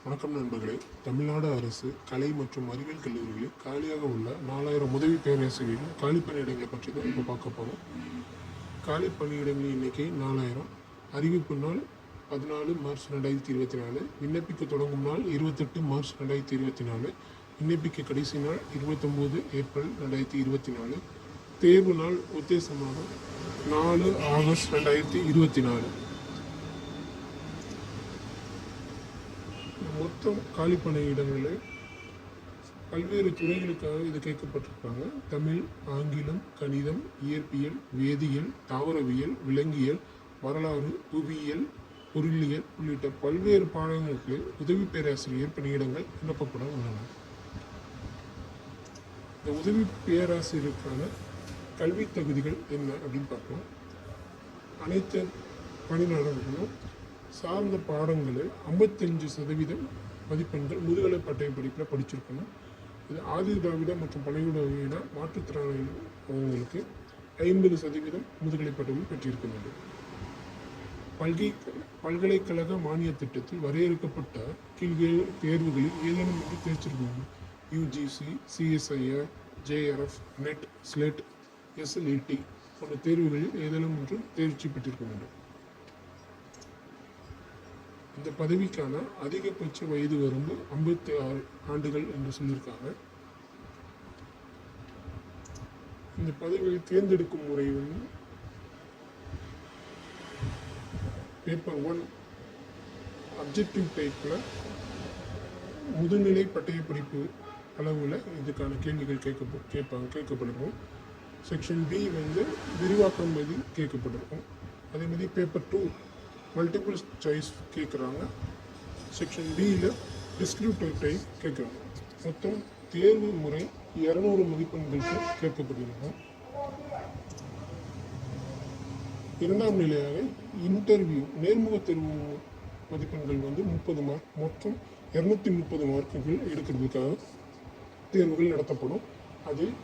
வணக்கம் நண்பர்களே. தமிழ்நாடு அரசு கலை மற்றும் அறிவியல் கல்லூரிகளில் காலியாக உள்ள 4000 உதவி பேராசிரியர்கள் காலி பணியிடங்களை பற்றி தான் இப்போ பார்க்க போகிறோம். காலி பணியிடங்களின் எண்ணிக்கை 4000. அறிவிப்பு நாள் 14 மார்ச் 2024. விண்ணப்பிக்க தொடங்கும் நாள் 28 மார்ச் 2024. விண்ணப்பிக்க கடைசி நாள் 29 ஏப்ரல் 2024. தேர்வு நாள் உத்தேசமாக 4 ஆகஸ்ட் 2024. மொத்தம் காலி பணியிடங்களில் பல்வேறு துறைகளுக்காக இது கேட்கப்பட்டிருக்காங்க. தமிழ், ஆங்கிலம், கணிதம், இயற்பியல், வேதியியல், தாவரவியல், விலங்கியல், வரலாறு, புவியியல், பொருளியல் உள்ளிட்ட பல்வேறு பாடங்களுக்கு உதவி பேராசிரியர் பணியிடங்கள் விண்ணப்பப்பட உள்ளன. இந்த உதவி பேராசிரியருக்கான கல்வி தகுதிகள் என்ன அப்படின்னு பார்ப்போம். அனைத்து பணியாளர்களும் சார்ந்த பாடங்களில் 55% மதிப்பெண்கள் முதுகலை பட்டய படிப்பில் படிச்சிருக்கணும். இது ஆதி திராவிட மற்றும் பழையுடைய மாற்றுத்திறனாளிகளுக்கு 50% முதுகலை பட்டயம் பெற்றிருக்க வேண்டும். பல்கலைக்கழக மானிய திட்டத்தில் வரையறுக்கப்பட்ட கீழ்கே தேர்வுகளில் ஏதேனும் ஒன்று தேர்ச்சிருக்கணும். UGC, CSIR, JRF, NET, SLET, SLET போன்ற தேர்வுகளில் ஏதேனும் ஒன்று தேர்ச்சி பெற்றிருக்க வேண்டும். இந்த பதவிக்கான அதிகபட்ச வயது வரம்பு 56 ஆண்டுகள் என்று சொல்லியிருக்காங்க. இந்த பதவியை தேர்ந்தெடுக்கும் முறை பேப்பர் 1 அப்ஜெக்டிவ் டைப்பில் முதுநிலை பட்டய படிப்பு அளவில் இதுக்கான கேள்விகள் கேட்கப்பட்டிருக்கும். செக்ஷன் பி விரிவாக்கம் மீது கேட்கப்பட்டிருக்கும். அதே மாதிரி பேப்பர் 2 மல்டிபிள் சாய்ஸ் கேட்குறாங்க. செக்ஷன் பியில் டிஸ்கிரிப்டிவ் டைப் கேட்குறாங்க. மொத்தம் தேர்வு முறை 200 மதிப்பெண்களுக்கு கேட்கப்பட்டிருக்கும். இரண்டாம் நிலையாக இன்டர்வியூ நேர்முக தேர்வு மதிப்பெண்கள் 30 மார்க், மொத்தம் 230 மார்க்குகள் எடுக்கிறதுக்காக தேர்வுகள் நடத்தப்படும். அதில்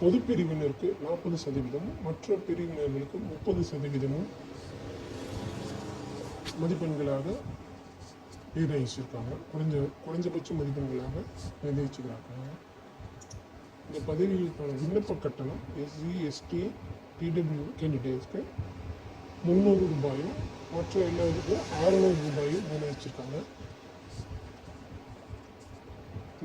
பொது பிரிவினருக்கு 40%, மற்ற பிரிவினர்களுக்கு 30% மதிப்பெண்களாக நிர்ணயிச்சிருக்காங்க. குறைஞ்சபட்ச மதிப்பெண்களாக நிர்ணயிச்சிருக்காங்க. இந்த பதவிகளுக்கான விண்ணப்ப கட்டணம் எஸ்சி, எஸ்டி, பிடபிள்யூ கேண்டிடேட்ஸ்க்கு 300 ரூபாயும் மற்ற எல்லாருக்கும் 600 ரூபாயும் நிர்ணயிச்சிருக்காங்க.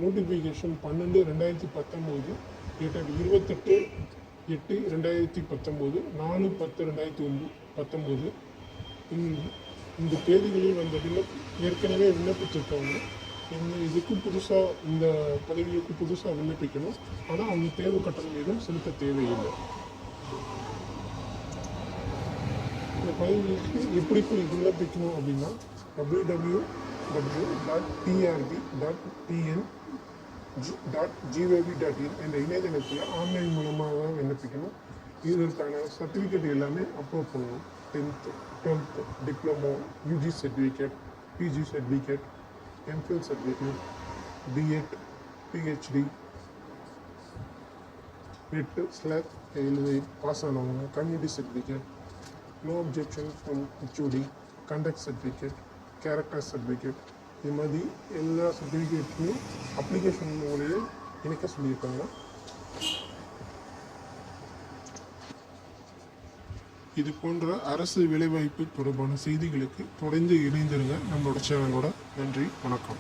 Notification 12/2019, dated 28/8/2019, 4/10/2019. இந்த தேதிகளில் ஏற்கனவே விண்ணப்பிச்சிருக்கவங்க இதுக்கு புதுசாக இந்த பதவிக்கு புதுசாக விண்ணப்பிக்கணும். ஆனால் அவங்க தேர்வு கட்டணம் எதுவும் செலுத்த தேவையில்லை. இந்த பதவிக்கு எப்படி போய் விண்ணப்பிக்கணும் அப்படின்னா www.prb.pn.gov.in என்ற இணையதளத்தில் ஆன்லைன் மூலமாக விண்ணப்பிக்கணும். இதற்கான சர்டிஃபிகேட் எல்லாமே அப்லோட் பண்ணணும். 10th, 12th, diploma, UG certificate, PG certificate, MPhil certificate, BEd, PhD, NET, ஸ்லாக் எழுதி பாஸ் ஆனவங்க, community certificate, no objection from HOD, conduct certificate, character certificate, இது மாதிரி எல்லா சர்டிஃபிகேட்லையும் அப்ளிகேஷன் மூலையும் இணைக்க சொல்லியிருக்காங்க. இது போன்ற அரசு வேலைவாய்ப்பு தொடர்பான செய்திகளுக்கு தொடர்ந்து இணைந்திருங்க நம்மளோட சேனலோட. நன்றி, வணக்கம்.